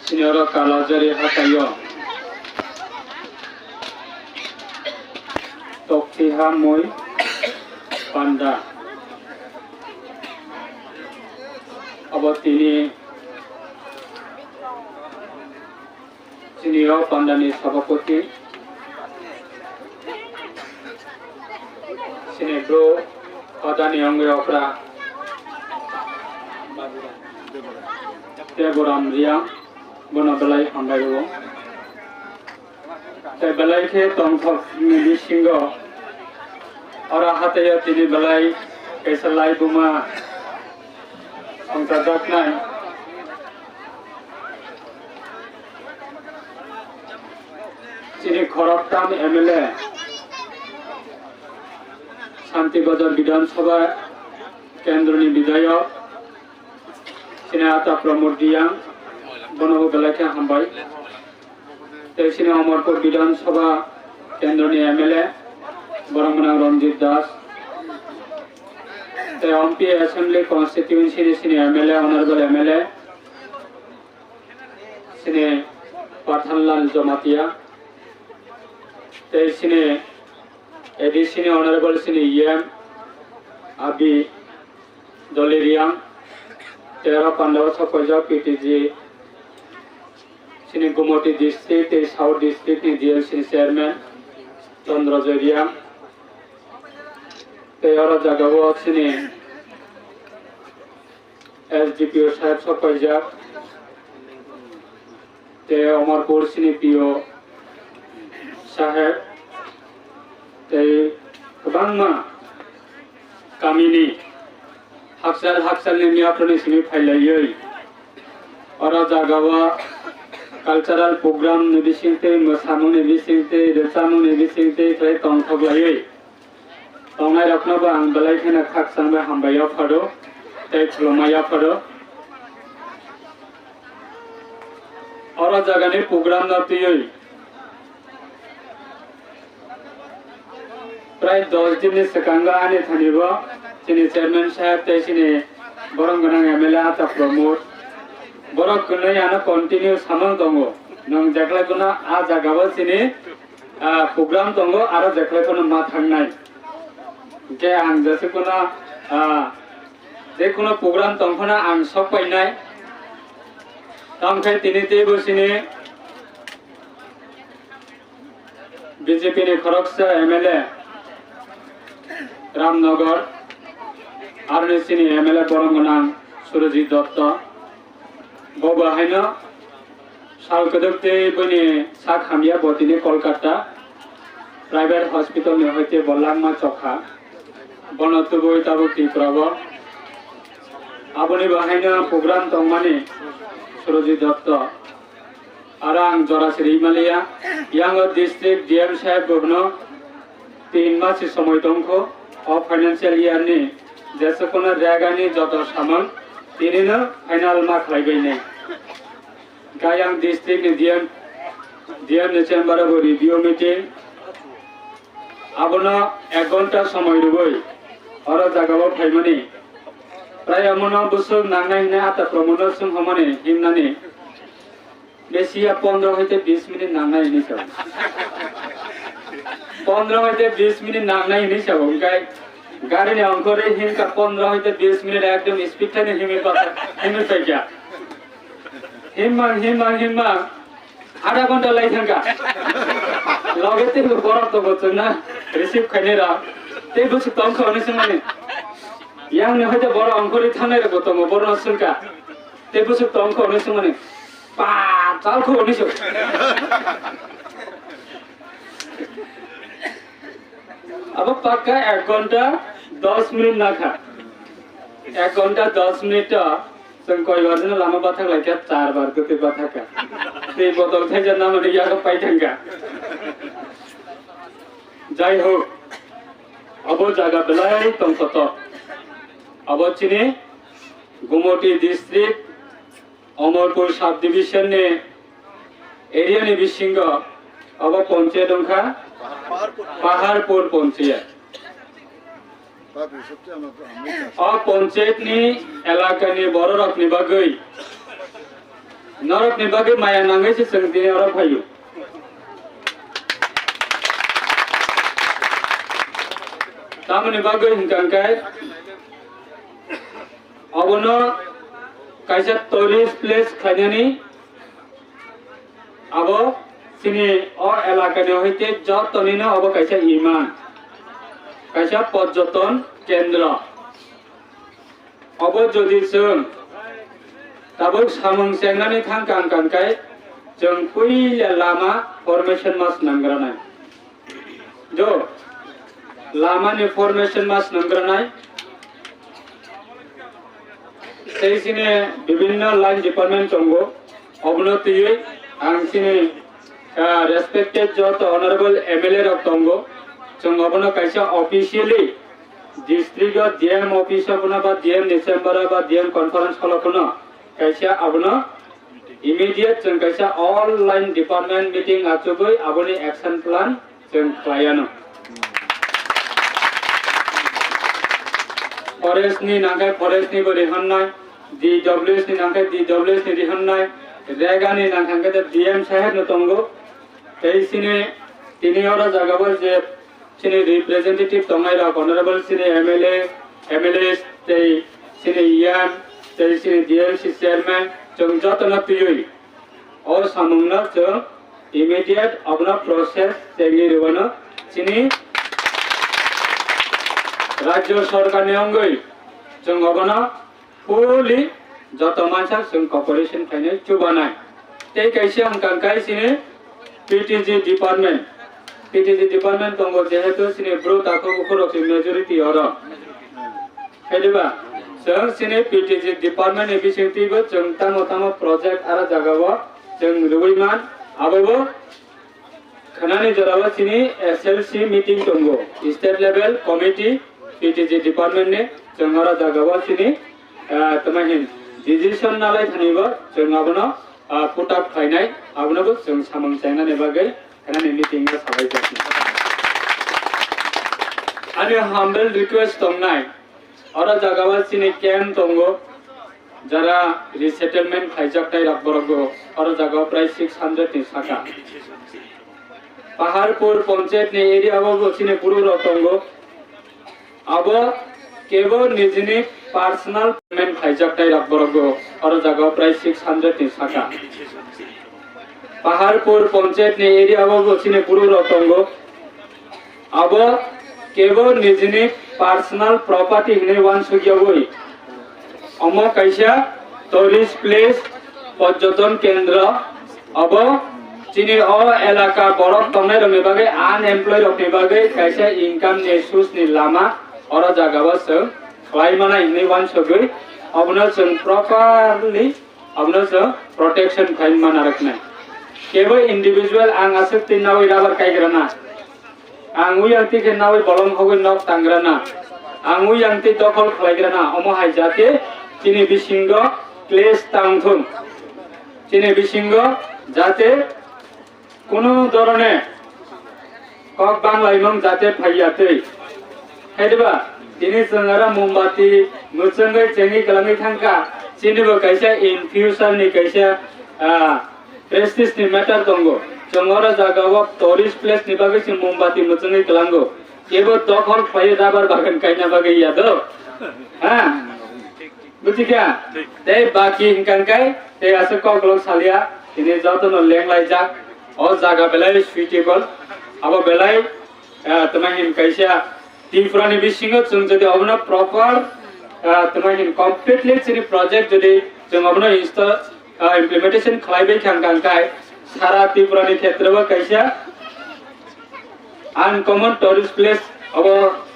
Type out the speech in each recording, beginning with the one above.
Senior Kalajari Hatayo Toktiha Moi Panda Abatini Senior Pandani Sabapoti Sinebro Padani Angropra Deborah Ria Bonabelai Hangayo The Belai Tong of Milishingo Ora Hataya Tini Belai Esalai Buma on the dark night. Sini Koroktam MLA Santi Bazar Bidan Sabha Kendroni Bidaya Sinata Pramodian Bono Galaka Hambai Sini Amarpur Bidan Sabha Kendroni MLA Baramana Ranjit Das The MP Assembly Constituency Sini MLA Honorable MLA Sini Pathanlal Jamatia The Sini Sini Honorable Sini Yam Abi Doliriang Tera Pandava Sakoja PTG Sini Gumoti District South District DLC Chairman Chandra Jariam Tera Jagawa Sini SDPO Sahib Sakoja Te Amarpur Sini PO Sahib Te Bangma Kamini Haksal ni miapani sini phailayoi Ora Jagawa cultural program nibisingte mosamu nibisingte resamu nibisingte trai tongthoglayoi Tongai raknaba ang balai khena khaksangba hambaya phado tai chlomaya phado Ora jagani program na tiyoi Prai 10 din ni sakanga ane thaniba Sini chairman sahib tai sini borong ganang MLA ata promote borok kunai ana continue samang tongo nang jakla kuna a jagawa sini program tongo aro jakla kuna ma thangnai ke ang jase kuna je kuna program tongkhona ang sok painai tamkhai tini te bosini BJP ni Khoroksa MLA Ramnagar Arnesini MLA Boronganang Surajit Datta Boba Haina Salkadakte Bani Sakhamia Botini Kolkata Private Hospital Nehoite Bolangma Chokha Bonatuboi Tabuki Prava Aboni Bahaina Program Tongmani Surajit Datta Arang Jorasri Malia Younger District DM Sahib Governor 3 মাস সময় তংখ of financial ইয়ার নি जैसे कोना रेगानी जतो सामान तिनिनो final मा खलाइबैने गायां district नि DM नि chamber of review meeting आबनो 1 घंटा समय रुबै अर जागाव फाइमानि प्राय अमनो बुसु नांनायने आता प्रमोशन हमने हिमनानि बेसिया 15 হইতে 20 মিনিট नांनाय नि सब 15 হইতে 20 মিনিট नांनाय नि सब गाय गाड़ी ने अंकोरे हिम का 15 হইতে 20 মিনিট একদম স্পিড টানে হিমের পাশে হিমের পাইয়া হিম আধা ঘন্টা লাই থাকা লগেতে বড় তো বলছ না রিসিভ খাইনেরা তে বসে তংখ অনেক মানে ইয়াং নে হইতে বড় অঙ্করে থানে রে গতম বড় নসুনকা তে বসে তংখ অনেক মানে পা চালখো অনেক अब पक्का 1 घंटा 10 मिनट ना खा 1 घंटा 10 मिनट जों कयबार जन लामा बाथा लायखा 4 बार गते बाथा का दै बदल थाय जना माने याखौ पाइथांगा जाय हो अब जागा बेलाय तंसत अब चिने गुमटी डिस्ट्रिक्ट अमरपुर सब डिविजन ने एरिया नि बिसिंग अब पंचायत अंखा पहाड़पुर पंचायत पंचायत नि इलाका नि बर रखनी बागै Norok ni bagi maya nangai si seng dini orang payu. Tamu ni bagi hingkang kai. Abono kaisa tourist place khanya ni. Abo sini or elaka ni hoite job toni na abo kaisa iman. Kaisa পর্যটন কেন্দ্র. Abo jodi seng tabuk samung sengnani thangkang kangkai jeng puila lama formation mas nangranai. Jo lama ni formation mas nangranai. Sei sini bibinna line department chongo obnoti ang sini respected jot honorable MLA rok tongo jeng obno kaisa officially district DM office apuna ba DM December ba DM conference hall apuna kaisa abno immediate jeng kaisa all line department meeting achugoi aboni action plan jeng klayano forest ni nangkai forest ni bari hannai DWS ni nangkai DWS ni dihannai rega ni nangkai ta DM saheb no tongo tei sini tini ora jaga bol je sini representative tongai ra honorable sini MLA tei sini YAM tei sini DMC chairman jeng jotna tuyoi o samungna jeng immediate abna process tengi ribana sini রাজ্য সরকার নিয়ঙ্গই जों অবনা ফুলি যত মানসা जों corporation খাইনে চুবানাই তেই কাইছে আমকাंकाय सिने PTG department दंगो जेहेतु सिने bro ताको उखरो majority अर हेलिबा जों सिने PTG department एफिशिएंटिबो जों तामो प्रोजेक्ट आरा जागाबो जों रुबैमान आबो खानानि जराबो सिने SLC मीटिंग दंगो state level committee PTG department ने जोंरा जागाबो सिनी तमाहिन डिसिजन नालाय थानिबो जों आबनो पुटअप खायनाय आबनोबो जों सामं चायनानि बागै खानानि मीटिंग आ साबाय जासिन आनि हाम्बल रिक्वेस्ट दंनाय अरा जागाबो सिनी कैम्प दंगो जरा रिसेटलमेंट खायजाकनाय राखबरगो अरा जागाबो प्राय 600 नि साका पहाड़पुर पंचायत नि एरियाबो सिनी पुरु दंगो अब केवल निजनी पर्सनल पेमेंट खायजाकनाय राखबरगो अर जागा प्राय 600 नि साका पहाड़पुर पंचायत नि एरियाबो सिने पुरु रतंगो अब केवल निजनी पर्सनल प्रॉपर्टी हिने वान सुगियाबोई अम कायसा टूरिस्ट प्लेस पर्यटन केंद्र अब चिनी अ एलाका बरफ तंनाय रंनि बागै अनएम्प्लॉयड रंनि बागै कायसा इनकाम नि सोर्स नि लामा और जागाबो जों खालायमानाय हिने वान सगै अबनो जों प्रॉपर्ली अबनो जों प्रोटेक्शन खालायमाना राखनाय केवल इंडिविजुअल आं आसो तिनावै राबार कायग्राना आं उयांति के नावै बलम हगै नक तांग्राना आं उयांति दखल खालायग्राना अमहाय जाते तिनि बिसिंग क्लेस तांथुम तिनि बिसिंग जाते कोनो धरने কক बांगलायमं जाते फायाते हेदबा दिनै जोंरा मोमबाति मुचंगै चेंगि कलाङै थांका चिनिबो कायसा इन फ्यूचर नि कायसा प्रेस्टिज नि मैटर दंगो जोंरा जागाव टूरिस्ट प्लेस नि बागै जों मोमबाति मुचंगै कलांगो केबो दखल फाय राबार बागान कायना बागै यादो हा बुझिका दे बाकी हिंकांकाय ते आसे ककलक सालिया दिनै जतन लेंलाय जाक अ जागा बेलाय सुइटेबल अब बेलाय तमाहिन कायसा टीफ्रानी बिसिंग जों जदि अबनो प्रॉपर तमाहिन कंप्लीटली जोंनि प्रोजेक्ट जदि जों अबनो इम्प्लीमेंटेशन खालायबाय थांगांकाय सारा टीफ्रानी क्षेत्रबो कायसा अनकमन टूरिस्ट प्लेस अब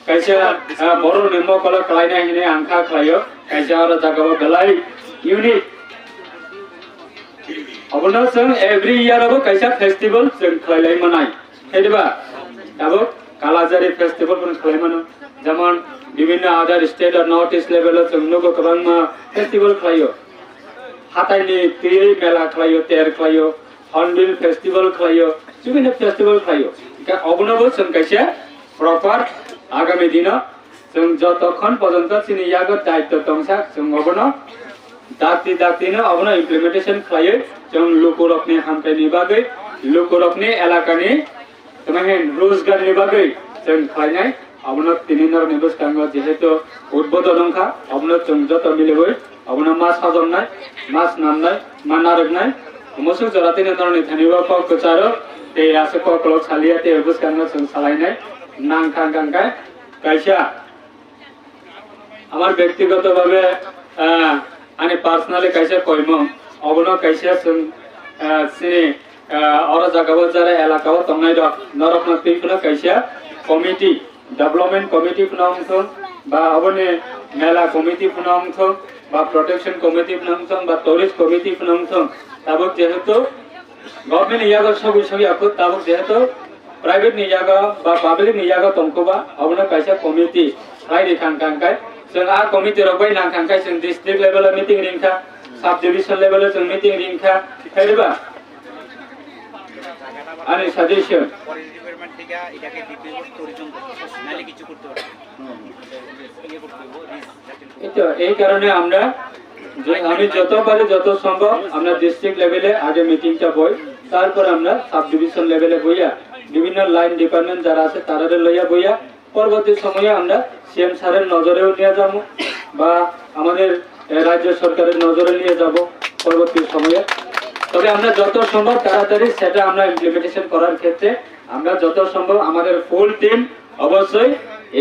कायसा बरो नेमो कला खालायनाय हिने आंखा खालायो कायसा आरो जागाबो बेलाय यूनिक अबनो जों एवरी इयर अब कायसा फेस्टिवल जों खालायलाय मानाय हेदबा दाबो कालाजारी फेस्टिवल पण खालायमानो जेमन विभिन्न अदर स्टेट और नॉर्थ ईस्ट लेवल जों नुगो गोबां फेस्टिवल खालायो हाथायनि दै मेला खालायो तेर खालायो हॉर्नबिल फेस्टिवल खालायो विभिन्न फेस्टिवल खालायो का अबनोबो जों कायसा प्रॉपर आगामी दिन जों जतखन पर्यन्त सिनि यागो दायित्व दंसा जों अबनो दाक्तिनो अबनो इमप्लिमेंटेशन खालायो जों लोकरकनि हामथायनि बागै लोकरकनि एलाकानि तमाहेन रोजगारनि बागै जों खालायनाय अबनो तिनिनर निबस कांगो जेहेतु उद्बोधन अंखा अबनो जों जत मिलेबै अबनो मा साजननाय मास नामनाय मा नारगनाय मसुं जरातिनि नरनि थानिबा क कचारो ते आसे क क्लक सालिया ते बस कांगो जों सालायनाय नांखां गांगाय कायसा আমার ব্যক্তিগতভাবে আমি পার্সোনালি কাইসা কইম অবনো কাইসা সিনি অর জায়গাও যারা এলাকাও তংনাই দক নরকনা তিফনা কাইসা কমিটি ডেভেলপমেন্ট কমিটি ফনাংথং বা অবনে মেলা কমিটি ফনাংথং বা প্রোটেকশন কমিটি ফনাংথং বা টুরিস্ট কমিটি ফনাংথং তাবক যেহেতু গভর্নমেন্ট ইয়াগো সবই সবই আপু তাবক যেহেতু প্রাইভেট নিয়াগো বা পাবলিক নিয়াগো তংকোবা অবনো কাইসা কমিটি রাইদি খানকানকাই जों आ कमिटि रबाय नांखांखाय जों डिस्ट्रिक्ट लेवल मीटिंग रिंखा सब डिविजन लेवल जों मीटिंग रिंखा खायबा आनि सजेशन ডিপার্টমেন্ট থেকে এটাকে ডিপিও টুরিজম নালে কিছু করতে হবে এটা এই কারণে আমরা আমি যত পারি যত সম্ভব আমরা ডিস্ট্রিক্ট লেভেলে আগে মিটিংটা বই তারপর আমরা সাব ডিভিশন লেভেলে বইয়া বিভিন্ন লাইন ডিপার্টমেন্ট যারা আছে তারারে লইয়া বইয়া পরবর্তী সময়ে আমরা সিএম স্যারের নজরেও নিয়ে যাব বা আমাদের রাজ্য সরকারের নজরে নিয়ে যাব পরবর্তী সময়ে তবে আমরা যত সম্ভব তাড়াতাড়ি সেটা আমরা ইমপ্লিমেন্টেশন করার ক্ষেত্রে আমরা যত সম্ভব আমাদের ফুল টিম অবশ্যই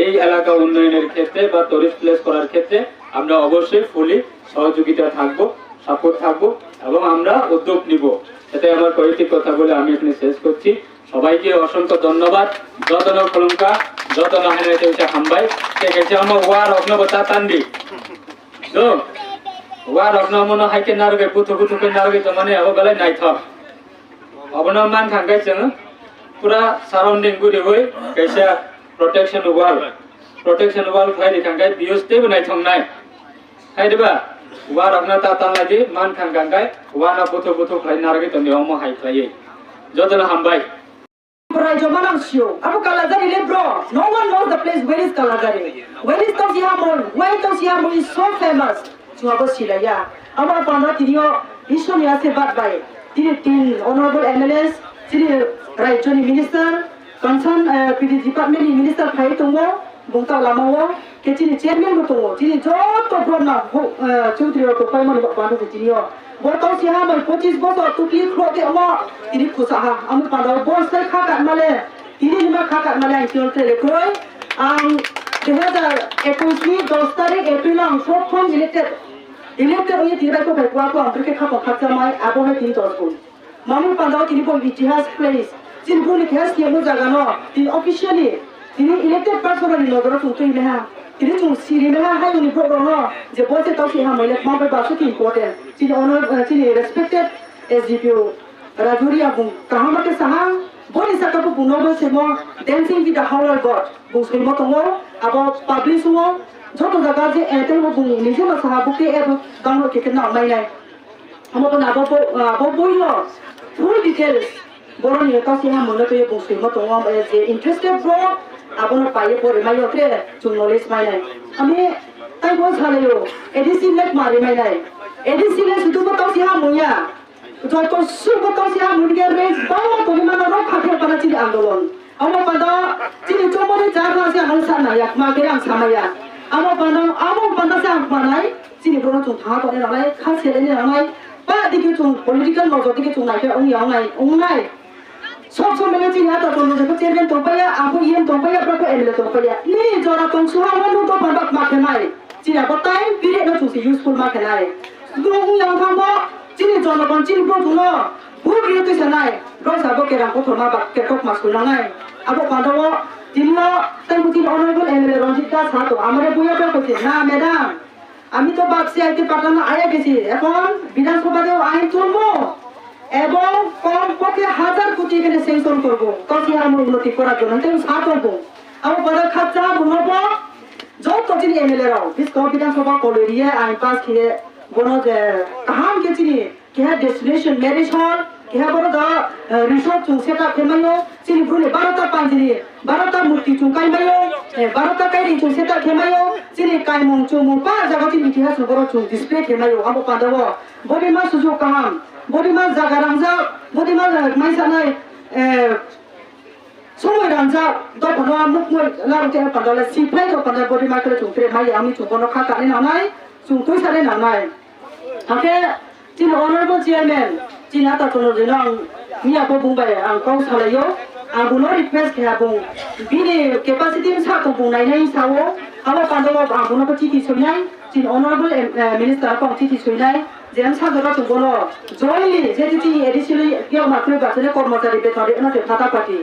এই এলাকা উন্নয়নের ক্ষেত্রে বা টুরিস্ট প্লেস করার ক্ষেত্রে আমরা অবশ্যই ফুলি সহযোগিতা থাকব সাপোর্ট থাকব এবং আমরা উদ্যোগ নিব সেটাই আমার কয়েকটি কথা বলে আমি এখানে শেষ করছি সবাইকে অসংখ্য ধন্যবাদ যতন খলঙ্কা যতন হানাইতে হচ্ছে হামবাই কে গেছে আমার ওয়া রত্ন বতা তান্ডি তো ওয়া রত্ন মনো হাইকে নারগে পুথু পুথুকে নারগে তো মানে अब গলে নাইথ অবন মান থাঙ্গাই जों পুরা সারাউন্ডিং গুরি হই কেসা প্রোটেকশন ওয়াল ফাইরি থাঙ্গাই বিউস্টেব নাইথংনাই হাইদেবা ওয়া রত্ন তা তানলাদি মান থাঙ্গাঙ্গাই ওয়া না পুথু পুথু খাই নারগে তো নিয়ম হাই খাই যতন হামবাই Abu Kalazari lebro. No one knows the place. Where is Kalazari? Where is Tosihamon? Where Tosihamon is so famous? Chuabo Silaya. Our Panda Tidio, Ishonia Sebat by Tin Honorable MLS, Tiri Right Johnny Minister, Concern PD Department Minister Kaitongo, Bunta Lamawo, Ketini Chairman Mutongo, Tiri Joto Brona, Chutrio to Paimon Panda Tidio. Botol Sihamon, Potis Boto, to keep Crote Ama, Tiri Kusaha, Amu Panda, Boss Kakat Male. Ini lima kakak malah yang telekoi, 2021 10 tarik April ang short form elected ini tidak ko baik aku hampir ke kapal kaca mai abon ini terpun. Mamu pandau ini pun itihas place. Jin pun itihas yang mu jaga no. Ini officially ini elected person ini negara tu ini ha. Ini tu siri mana hai ini program no. Je boleh tahu sih ha mai mau berbahasa itu important. Jin honor jin respected SDPO Rajuri abung kahama ke sahang. Boleh sakapu punobo semua dancing with the Howler God. Bung semua tunggu, abo publish semua. Jodoh jaga je enter mo bung ni je masalah bukti download ke kena mai nai. Amo pun abo boyo full details. Boron ni kau sih ham mana tu ye bung semua tunggu je interested bro. Abo nak payah boleh mai oke cung knowledge mai nai. Ami tay bos halayo edisi lek mari mai nai. Edisi lek itu betul sih ham munya. যত সুবতসিয়া মুরগের race বাবা পরিমাণ rock খাতে পারা চিনি আন্দোলন আমো পাদা চিনি চমরে জাগা আছে আমল সানায়া মাকে আং সামায়া আমো পাদা সে আং পানাই চিনি বড় তো থা করে নালাই খা ছেলে নে নালাই বা দিকে তো পলিটিক্যাল নজর দিকে তো নাইকে অংনাই সব সময় চিনি আতা তো নজর চেয়ারম্যান তো পায়া আপু ইএম তো পায়া প্রকো এমএলএ তো পায়া নি জরা তো সুহা মনু তো পাবা মাকে নাই চিনি আপাতাই বিরে না তুসি ইউজফুল মাকে নাই দুং ইয়াং থামো Cini jonabon cini bro tuno, buru itu senai, bro sabo kerang kotor mabak kerkok masuk nangai, abo pandawo, cini lo, tapi bukan honorable MLA Ronjita satu, amare buaya berkosi, nah madam, ami to baksi aite patana ayah kesi, ekon bidan sobade ain turmo, ebon kom koke 1000 কোটি kene sanction korbo, kasi amo unnoti korar jonno, tapi satu bo, abo pada khacha bunobo, joto cini MLA rao, bisko bidan soba koloriye ain pas kiye. बोलो जे कहाँ के चीनी क्या destination marriage hall keha boro da resort chung seta khemayo chini brune 12 ta panjini 12 ta murti chung kai mayo 12 ta kai chung seta khemayo chini kai mong chung mong pa jaga chini itihas boro chung display khemayo abo pandawo bodi ma sujo kaham bodi ma jaga rangja bodi ma mai sanai সময় রাঞ্জা দপনো মুকময় লারতে পান্ডালে সিপ্লাই তো পান্ডা body market চুংত্রে মাই আমি চুংবনো খাকানি নানাই চুংতুই সারে নানাই হাকে চিন honourable chairman চিন আতা কোনো দিনাং মিয়াবো বুংবাই আং cow সালাयो आं बुनो रिक्वेस्ट के बुं बिनि कैपेसिटी सा को बुंनाय नै सावो आबो पान्डव आं बुनो चिठी सैनाय चिन अनारेबल मिनिस्टार को चिठी सैनाय जेम सागरा चुंबनो जयली जेटिटी एडिशनली गेव माख्रै बासने कर्मचारी बेथारि अनते फाटा पार्टी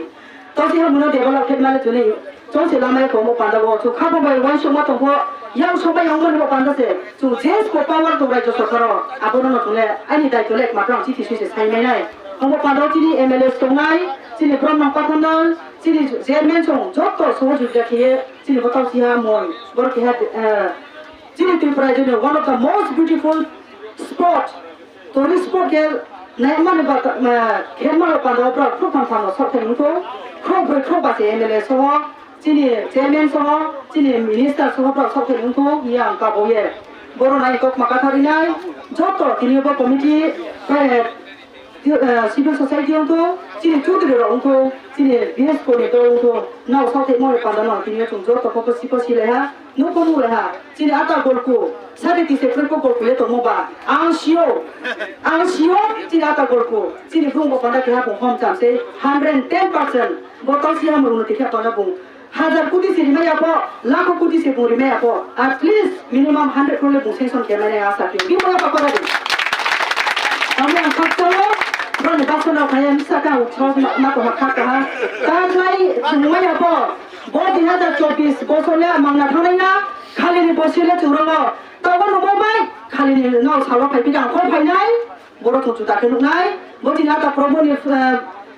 तोसी हम बुनो डेभलप खेबनाले जुनि चोंसे लामाय को मो पान्डव चु खाबो बाय वाइ समा तंगो याव सबाय आं मन पान्डसे चु जेस को पावर तो रायजो सरकार आबोनो नतले आइनि दायित्व लेक मात्र चिठी सैसे साइनाय आंबो पान्डव चिनि एमएलए संनाय चिनि ब्रह्म पाथनल चिनि चेयरमैन सं जत सहयोग देखिए चिनि बतावसिहा मोय बरके हा चिनि त्रिपुरा जों one of the most beautiful spot tourist spot के नायमान बा खेमा पान्डव प्रा फुफान फानो सबथेंखौ खौ बासे एमएलए सह चिनि चेयरमैन सह चिनि मिनिस्टार सह प्रा सबथेंखौ या गाबोये बर' नायक माकाथारिनाय जत तिनिबो committee civil society onto chini chudri ro onto chini bs ko ni to onto naw saute mo pa na tini chung jo to ko si le ha no ko nu le ha chini ata gol ko sare ti se ko gol ko le to mo ba ang sio chini ata gol ko chini brung bo pa na ke ha hom cham se 110% botol si ha mo no ti kha pa na bung 1000 কোটি সে রিমে আপো লাখ কোটি সে রিমে আপো at least minimum 100 crore bung sanction ke mane asa ke bi mo pa pa de আমি আসাতো রন বাসনা খায় মিসাকা উঠছ না তো হাকা হা তাই সুময় আপো 2024 বছরে মাংনা থানাইনা খালিনি বসিলে চুরঙ্গ তখন নবাই খালিনি নাও সালো ফাইপি দাং খয় ফাইনাই বড় থুচু তাকে নুনাই বদিনা তা প্রভুনি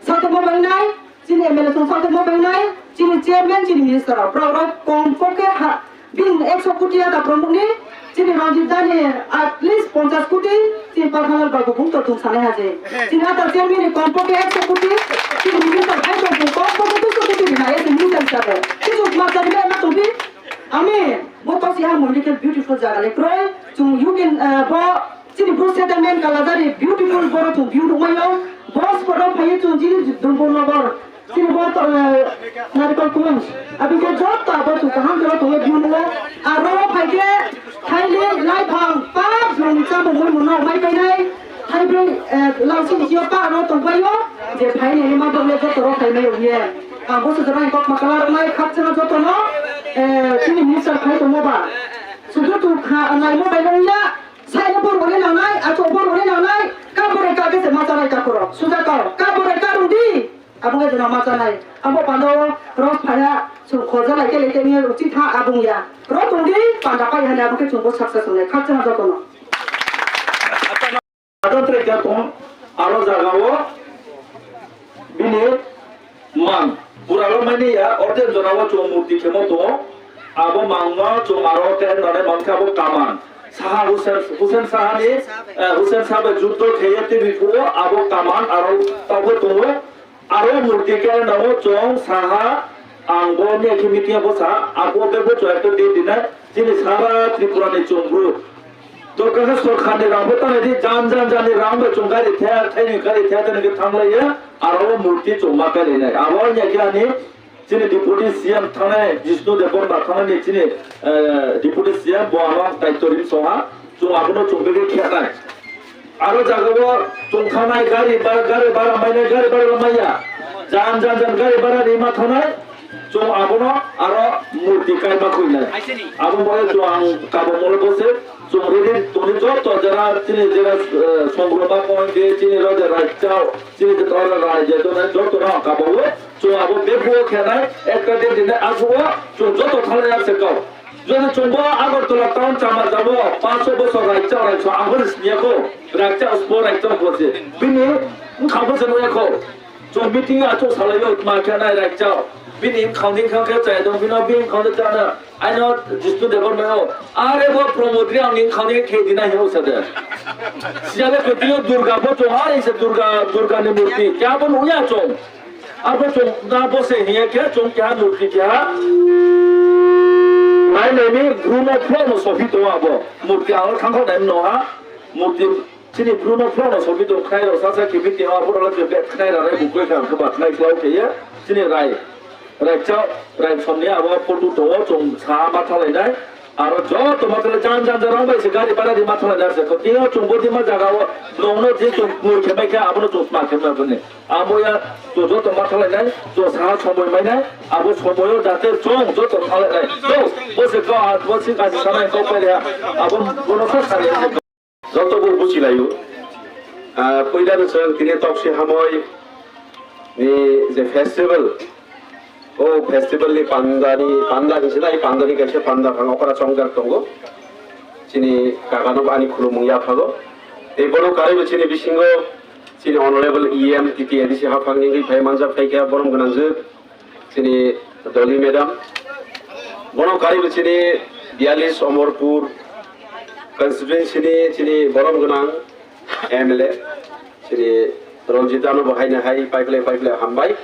সাথে মবাইনাই চিনি এমএলএ সাথে মবাইনাই চিনি চেয়ারম্যান চিনি মিনিস্টার প্রাউড কম পকে বিন 100 কোটি তা প্রমুখনি চিনি রঞ্জিত দানি at least 50 কোটি চিনি পারখানার বাবু বুংতো তুম সানে হাজে চিনি আতা চেয়ারম্যান কম পকে 100 কোটি চিনি মিনিস্টার ভাই তো কম পকে 200 কোটি বিনা এতে মিনিস্টার হিসাবে কিছু মাত্রা দিবে না তুমি আমি বতসি হা মলিকে বিউটিফুল জায়গা লে ক্রয় চুং ইউ ক্যান ব চিনি ব্রু সেটেলমেন্ট কালাজারি বিউটিফুল বড় চুং ভিউ রুমাইও বস বড় ভাই চুং জিনি দুনবো নগর চিনি বড় নারকল কুঞ্জ আবি যে যত আবো চুং কাহাম জরা তোলে ভিউ নো আর র ভাইকে থাইলে লাই ভাং পাপ নং চাবো মই মন মাই পাইনাই থাইব্রে লাউসি জিও পা র তংবাইও যে ভাইনে মা দলে যত র খাইনাই ইয়ে বসে জরাই কক মাকালার নাই খাচ্ছেনা যত ন চিনি মিনিস্টার খাই তো মোবা শুধু তু খা নাই মোবাইল ইয়া সাইনে বড় বলে নানাই আছো বড় বলে নানাই কাবরে কাকে সে মাচানাই কাকর সুজা কাও কাবরে কারুদি abung ge jona macanai abo pando ros phaya su khoja lai ke leke ni ruchi tha abung ya ro tungdi panda pai hane abung ke chungbo success ne khachna jotono adotre ke ton aro jagao bini mang puralo mani ya orde jonawo chung murti khemo to abo mangno chung aro ke none manka abo kaman Saha Hussain Sahani Hussain সাহেব যুদ্ধ খেয়েতে বিপুল আবো কামান আরো তবে তুমি আরো মূর্তিকে নাম চং সাহা আঙ্গো নিয়ে খিমিতিয়া বসা আবো দেবো চয়তো দিয়ে দিনা যিনি সারা ত্রিপুরানি চুম্বু তো কাছে সরকারে রামবে তানে দি জানি রামবে চুঙ্গারি থ্যা থাইনি কারি থ্যা তানে থামলাইয়া আরো মূর্তি চুম্মা কালি নাই আবো নিয়ানি যিনি ডিপুটি সিএম থানে জিষ্ণু দেববর্মা থানে যিনি ডিপুটি সিএম বহানো দায়িত্বরিন সহা চুং আবনো চুম্বেকে খেয়ানাই আরো জাগাবো চুংখানাই গাড়ি বাড়া মাইনাই গাড়ি বাড়া মাইয়া জান গাড়ি বাড়া রিমা থানাই চুং আবনো আরো মূর্তি কাইমা কইনাই আবো বলে চুং কাবো মলে বসে চুং রেডি তুমি যত যারা তিনি যারা সংগ্রহবা পয়েন্ট দিয়ে চিনি রাজা রাজ্যাও চিনি তোরা রাজ্য যত না কাবো চুং আবো বেবো খেনাই একটা দিন আসবো চুং যত থালে আছে কাও যদি চুম্বো আগরতলা টাউন চামা যাবো 500 বছর রাজ্য আগর স্নিয়াকো রাজ্য স্পোর রাজ্য বসে বিনি খাবো জন্য রাখো जों मिटिं आचो सालायो माखाना रायचाव बिनि काउंटिंग खांखे जाय दं बिनो बिन काउंटिंग जाना आइनो डिस्ट्रिक्ट डेभलपमेन्टआव आरे बो प्रमोटरि आंनि काउंटिंग खेदिना हेउ सदे सियाले कतियो दुर्गा बो जहा इसे दुर्गानि मूर्ति क्या बो नुया जों आबो जों ना बसे हिया के जों क्या मूर्ति क्या नाय नेमि ब्रुनो फ्लोनो सफि दो आबो मूर्ति आव थांखो नाय नहा मूर्ति सिनि ब्रुनो फ्लोनो सफि दो खायरो सासा किमिति आबो रला जे बेट खायरा रे बुकय खाम खबा खाय क्लाव केयो सिनि रायचाव रायसननि आबो फटो दो जों सा माथालायनाय आरो ज तमातले जान जराव बायसे गारि बारानि माथालायनाय से कतियो चुंबोदि मा जागाव नौनो जे जों मुखे बायखा आबो जों माखेना बने आबोया ज तमाथालायनाय ज सा समय मायनाय आबो समयो जाते जों ज तमाथालायनाय जो बसे ग बसे गासि सानाय गाव पायया आबो बनखा सारे जतबो बुजिलायो पहिलानो जों दिनै तक्सि हामय नि जे फेस्टिवल ओ फेस्टिवलनि पान्दानि सिनाय पान्दानि गायसे पान्दा फांग अकरा संजार दंगो सिनि कागानो बानि खुलुमु याफागो ए बनो कारिबो सिनि बिसिंगो सिनि अनरेबल ईएम टीटी एडिसि हाफांनि फाय मानजा फायखा बरम गनांजो सिनि दलि मेडाम बनो कारिबो सिनि 42 अमरपुर कन्स्टिट्युएन्सिनि सिनि बरम गनां एमएलए सिनि रंजितानो बाहायनो हाय पाइपले हामबाय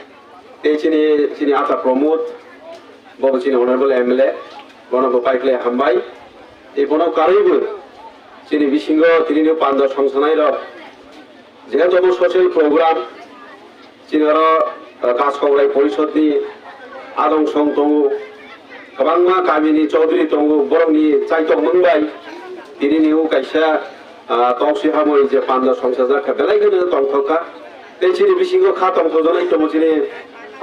सिनि आता प्रमोद बबो सिनि अनरेबल एमएलए बनो पाइपले हामबाय ए बनो कारिबो सिनि बिसिंगो तिनिनो पान्दा संसानाय र जेहेतु ससियेल प्रोग्राम सिनि र कासकौराय परिषदनि आदं सं दंगो गोबांमा गामिनि चौधुरी दंगो बरंनि चाइटक मोनबाय तिनिनिउ कायसा तक्सि हामय जे पान्दा संसाजा बेलायगोनो दंथका सिनि बिसिंगो खा दंथजनाय दङ सिनि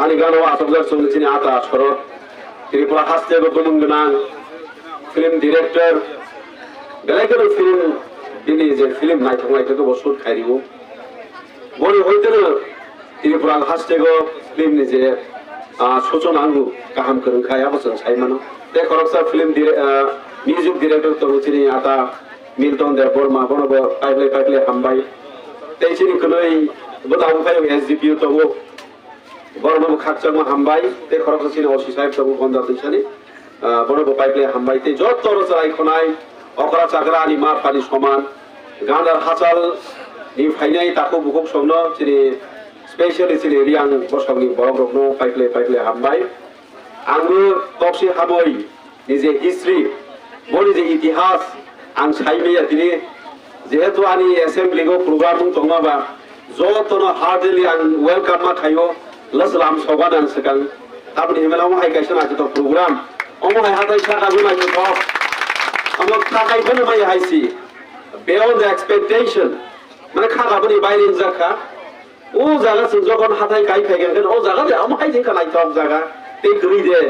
आनि गानाव आसबजार सिनि आता सरत त्रिपुरा हास्तेबो गोमोन गोनां फिल्म डिरेक्टर बेलायगोनो फिल्म दिनै जे फिल्म नायथांनायखौ बसुर खारियो बनि होयदोनो त्रिपुरा हास्तेगो फिल्मनि जे सूचनांगु गाहाम फोरोंखाया बसों सायमानो बे खरकसा फिल्म म्यूजिक डिरेक्टर दङ सिनि आता मिल्टन देव बर्मा बनबो पाइपले हामबाय सिनि खनै बदाव फायो एसडीपी दङ बर्माबो खाकचांमा हामबाय बे खरकसा सिनि ओसी साहेब दङ गन्दा दैसानि बनबो पाइपले हामबाय जत रसाय खनाय अकरा चाकरा आनि मा पानि समान गान्दार हासाल नि फायनाय ताको बुखक संनो सिनि स्पेशली सिनि रियां बसंनि बरग्रबनो पाइपले हामबाय आंबो तक्सि हामय निजे हिस्ट्री बनि जे इतिहास आं सायमेया दिनै जेहेतु आनि एसेम्बलिगो प्रोग्राम दङबा जतनो हार्डलि आं वेलकाम मा खायो लसलाम सगान आं सगां ताबनि हेमेलाव हाय गायसन आजो प्रोग्राम अमहाय हाथाय सागाबो नायनो थ अमक थाखायबो माय हायसि beyond the expectation माने खागाबनि बायरिन जाखा ओ जागा जगन हाथाय गाय फायगोन ओ जागा दे अमहाय जिंका नायथाव जागा ते गरि दे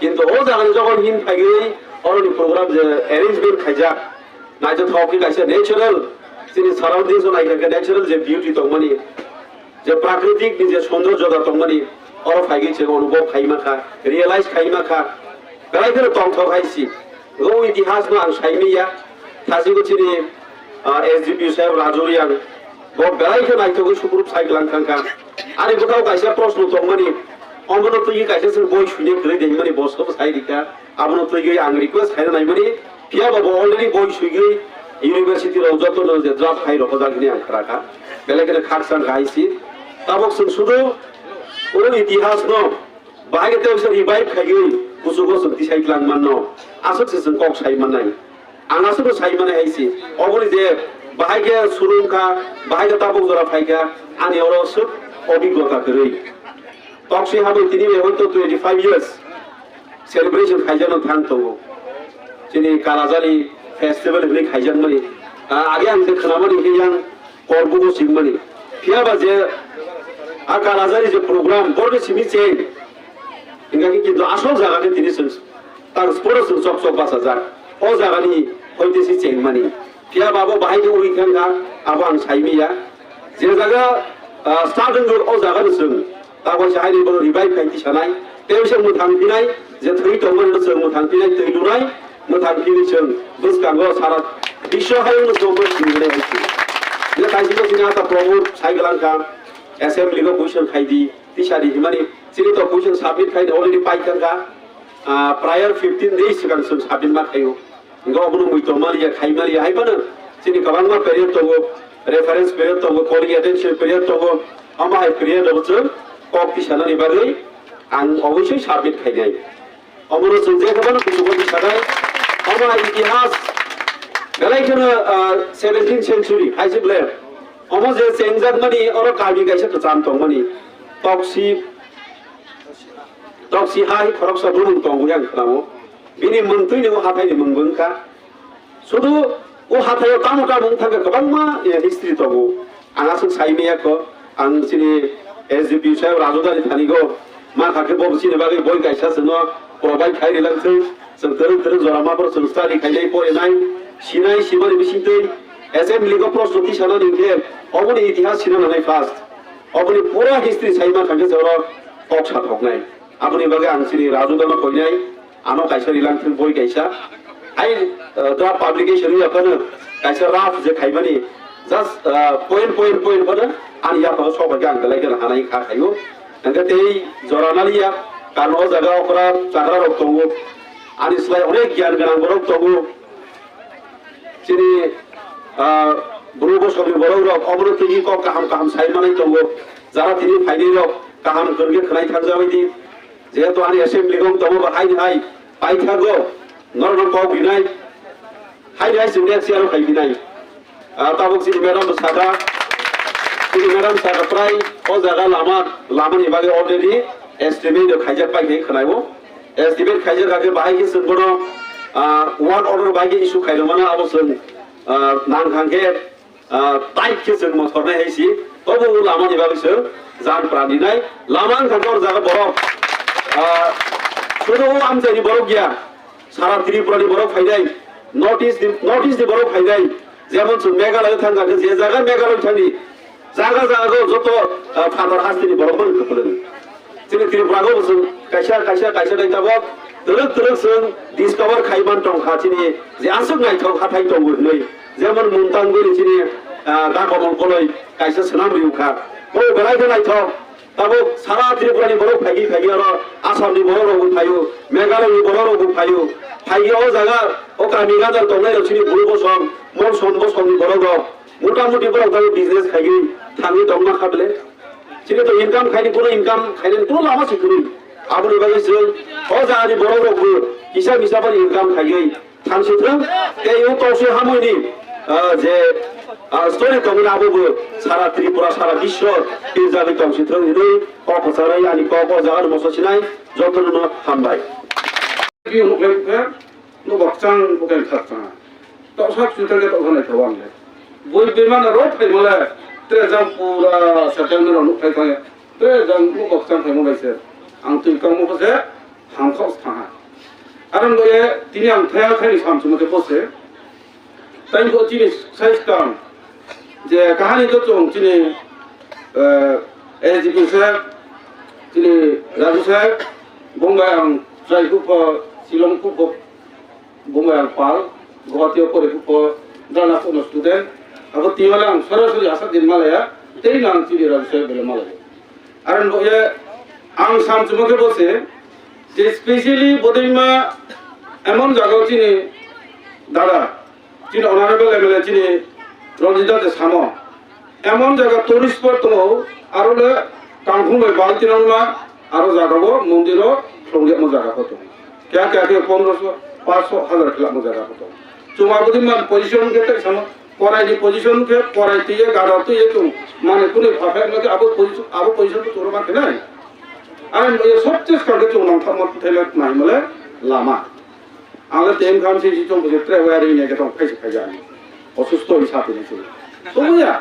किन्तु ओ जागा जगन हिन फायगै अरनि प्रोग्राम जे अरेंजमेंट खायजा नायजो थावखि गायसे नेचुरल सिनि सराउंडिंग्स नायखा नेचुरल जे ब्यूटी दंमनि जे प्राकृतिक नि जे सौंदर्यता दंमनि अर फायगै जे अनुभव खायमाखा रियलाइज खायमाखा बेलायखो तंथाव हायसि ओ इतिहास मा आं सायमिया थासिगो सिनि एसडीपी साहेब राजौरियां बो बेलायखो नायथगो सुग्रुप साइक्लांखांखा आरो गोथाव गायसे प्रश्न दंमनि अमनो तुइ गायसे जों बय सुने गरै देमनि बसखौ साइरिका आबनो तुइ आं रिक्वेस्ट खायनो नायमनि पिया बाबो अलरेडी बय सुगै इउनिभार्सिटी राव जतनो जे ड्राफ्ट फाइल हजागनि आं खराखा बेलायखो खाकसां गायसि ताबक जों सुदु ओ इतिहास न बाहाय तेवसो रिवाइव खायगै गुसुगो सोंथि साइक्लां माननो आसोसो जों कक साइमानाय आंनासो साइमानाय हायसि अबनि जे बाहायगे सुरुंखा बाहायगे ताबक जरा फायगा आनि अरो सब अभिज्ञता गरै तक्सि हाबै तिनि बे हयतो 25 years celebration खायजानो थांथौ जिनि कालाजारि फेस्टिवल होनै खायजानमनि आगे आं खोनामनि हेयां करबुगो सिंमनि फियाबा जे आ कालाजारि जे प्रोग्राम बरनि सिमि चेन इंगाकि किन्तु आसल जागानि तिनि सं तार स्पोर्ट्स चक चक बासा जा ओ जागानि हयतेसि चेनमनि फियाबाबो बाहायगे उइखांगा आबो आं सायमिया जे जागा स्टार्टिंग ओ जागानि सं ताबो साहायनि बो रिवाइव खायति सानाय तेवसो मुथांफिनाय जे थै दंमोन जों मुथांफिनाय थै लुनाय मुथांफिनि जों बुसकांगो सारा विश्व हायनो दंमोन सिंगले हायसि जे कायसिबो सिना ता Pramod साइगलांखा assembly ko position khaidi tisari himani chini to position submit khaidi already pai kanga prior 15 days kan sun submit ma khayo ngo bunu mui to mali ya khai mali ai bana chini kabang ma period to reference period to calling attention period to ama ai period of chun kok tisana ni bagai ang obosoi submit khaidai amoro chun je khabana kusugo tisadai ama itihas belai kana 17th century haisi blair omo je chengjak mani oro kabi gaisa to cham tong mani toksi hai khorok sa bulung tong yang khlamo bini mungtui ni hathai ni mungbung ka sudu o hathai kamu ka mung thanga kabang ma history to go anga sung sai me ko ang sini SGP sai rajodari thani go ma khake bob sini bagai boy gaisa sno provide khai rilang sei sung terus jorama por sung study khai dai pore nai sinai simari bisintei assembly ko prostuti sana ningke oboni itihas sina nanai fast oboni pura history saima khangke joro ok sa thok nai aboni bagai ang sini rajodana koinai ano kaisa rilang thun boy kaisa ai draft publication ya kana kaisa raf je khaibani just point bana ani ya pa soba gang galai kana hanai kha khayo angka tei joranali ya kano jaga okra chagra rok tongo ani slai onek gyan ganang borok tongo sini burubo sobi borok rok obro tigi ko kaham sai manai tongo jara tini phaini rok kaham gorge khnai thangja baidi jehetu ani assembly gong tongo ba hai pai thago normal ko binai hai sini siaro khai binai tabuk sini madam sada sini madam sada prai o jaga lama ni bage already estimate khaijak pai nei khnaibo estimate khaijak age bahai ki sunbono one order bage issue khailo mana abosun nang khangke type ke jeng motor nai haisi tobo lama ni bage sung jan prani nai lama khangor jaga borok sudo amjai ni borok gya sara tripura ni borok phaidai notice the borok phaidai যেমন মেঘালয় থাকা যে জায়গা মেঘালয় থাকি জায়গা যত father হাস্তিনি বরমান করেন তিনি ত্রিপুরাগো বসুন কাইসা দাইতাব তরক जों ডিসকভার খাইমান টং খাচিনি যে আসুক নাইথাव হাথাই টং नै যেমন মুনতাং গরি চিনি গাকমল কলই কাইসা সনাম रिउखा ও বেলাইতে নাইথাव তাবো সারা ত্রিপুরানি বরক ফাগি আর আসামনি বরক ফাইও মেঘালয়নি বরক ফাইও ফাইও জায়গা ও কামিগাজার টংনাই রছিনি বুলবো সম मोर सोनबो सोमनि बरग मोटामुटी बरग दाबो बिजनेस खाइ थाङि दंना खाबले सिने तो इनकाम खाइनि कोनो इनकाम खाइनि कोनो लामा सिखुनि आबुनि बागै जों ओ जानि बरगबो किसा मिसाबो इनकाम खाइ थांसिथ्रों ए यो तौसे हामैनि जे स्टोरी दंना आबो सारा त्रिपुरा सारा विश्व इ जानि तौसिथ्रों इनै कफसारै आनि कफ जागार मससिनाय जतन हामबाय बि मुखले नो बक्सां बुकेन खाचा तो सब सुतले तो होने थवांगे बोल बेमान रोड पे मोले ते जम पूरा सेटलमेंट नु पे थांगे ते जम को बक्सां पे मोले से आं तुइ कम बसे हां खौ थाङा आरो गए दिनै आं थाया थानि सामसुमके बसे ताइन को दिनै साइज काम जे कहानी तो जों दिनै एजीपी साहेब दिनै राजु साहेब बंगाय आं जायखौ शिलंखौ बंगाय आं पाल गुवाहाटी परिखौ जाना कोनो स्टुडेन्ट अब तिमाला आं सरासरि आसा दिन मालाया तेई नां चिनि राजसे बेले मालाय आरो ये आं सामचुमके बसे जे स्पेशली बदैमा एमन जागाव चिनि दादा चिनि अनारेबल एमएलए चिनि रंजिता जे सामो एमन जागा टुरिस्ट स्पट दङ आरो ले कांखुंबाय बालतिनांमा आरो जागाव मन्दिरो संगे म जागा दङ क्या के 1500 500 हजार खिला म जागा दङ cuma budi man position kita sama korai di position ke korai tiye gada tu ye tu mana kuni perfect lagi abu position tu turun macam ni, aran ye सबसे करके cuma nang thamat thailand nahi male lama, agar tem kam sih cuma boleh travel ini kita kaisa kaisa ni, osusto hisap ini tu, so ya,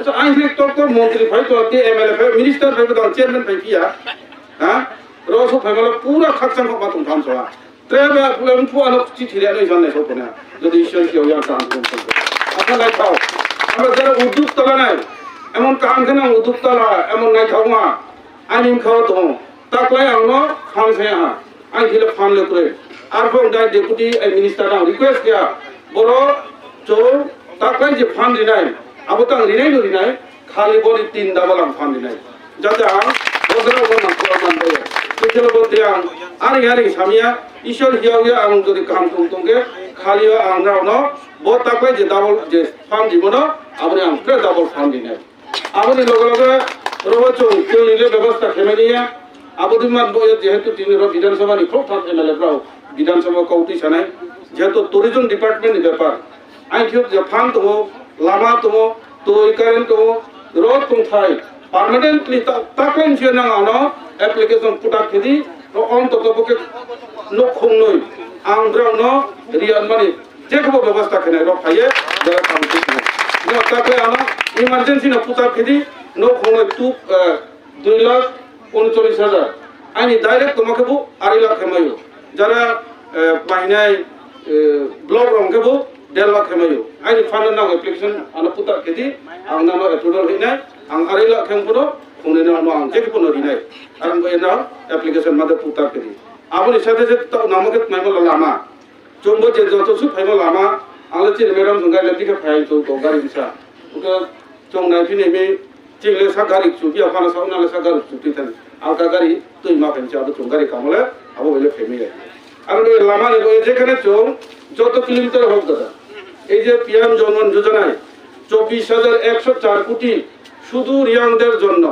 so akhirnya tu menteri phải tu ti MLA phải minister phải tu chairman phải kia, ah, rosu phải malah pura khaksang kau patung tham soa. Travel pulang puan aku cici dia ni jangan sokona. Jadi isu yang sangat penting. Apa nak tahu? Apa cara uduk talanai? Emon kahang kena uduk tala, emon nak tahu mah? Anim kau tu. Tak lagi angno fund saya. Ain kita fund lekre. Arfong dari deputy minister dah request dia. Bolo, jo tak lagi je fund dinai. Abu tang dinai tu dinai. खाली बड़ी 3 double आं फानदिनाय जाते आं बोसोराव गोनां खालामनानै दङ बेखौनो बदे आं आरि सामिया इसोर हियाव आं जुदि काम दंगे खालि आं रावनो बहुत ताकले जे डाबल जे फान दिबनो आबनि आं प्रे डाबल फान दिनाय आबनि लगे रहो चो केउनिले व्यवस्था खेमेनिया आबदि मान जेहेतु तिनि विधानसभा नि फ्रथार एमएलए फ्राव विधानसभा कौटी सानाय जेहेतु टुरिज्म डिपार्टमेंट नि बेपार आइ खेब जे फान दङ लामा दङ दै कारेन्ट दङ रोड खुंथाय पार्मानेंटली ताकलेन जे नाङानो एप्लीकेशन पुटा खेदि अन तो पके न खुंनै आं ब्रावनो रियान माने जेखौ व्यवस्था खेनाय र फाये जरा खामति न ताकले आनो इमारजेंसी न पुटा खेदि न खुंनै 2,39,000 आइनि डाइरेक्ट तमकेबो 2 लाख खेमायो जरा बायनाय ब्लक रंकेबो 1.5 लाख खेमायो आइनि फान नांग एप्लीकेशन आनो पुटा खेदि आं नानो एप्रुवल हैनाय आं 2 लाख खेमखौ खुंनै न आं जेखौ न रिनाय आं बेना एप्लीकेशन मादे पुटा खेदि आबनि साथे जे नामके नाइमो लामा जोंबो जे जतसु फाइमो लामा आंले चिन मेराम जोंगा लेटिके फाइ तो गारि बिसा उके जों नाइफिने मे चिंले सा गारि सुबि आफाना साउनाले सा गारि सुति थान आका गारि तुइ मा फेंचा आबो जों गारि कामले आबो बेले फेमिले आरो बे लामा नि जेखाने जों যত কিলোমিটার হোক দাদা এই যে পিএম জনমন যোজনায় 24,104 কোটি শুধু রিয়াংদের জন্য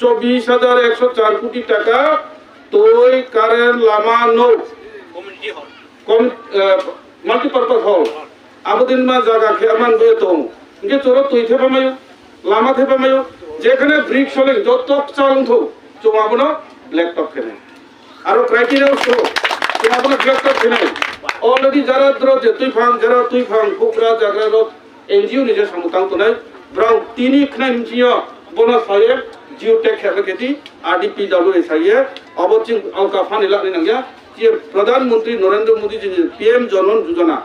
24,104 কোটি টাকা তোই কারেন্ট লামা নো कम्युनिटी हल कम मल्टीपर्पज हल आबदिन मा जागा खेमान बे तो इनके चोरो तुइ थे पामायो लामा थे पामायो जेखाने ब्रिक सले जत चालुं थो चोमाबनो ब्लैक टप खेने आरो क्राइटेरिया सो चोमाबनो ब्लैक टप खेने अलरेडी जरा द्र जे तुइ फां फुकरा जाग्रा रो एनजीओ नि जे समुतां तो नै ब्राउ तिनि खनाय मिथियो बोनस हाये जिओटेक खेबकेति आरडीपीडब्ल्यू साये अबचिं अलका फानिला नि नंगया जे प्रधानमंत्री नरेंद्र मोदी जी पीएम जनमन योजना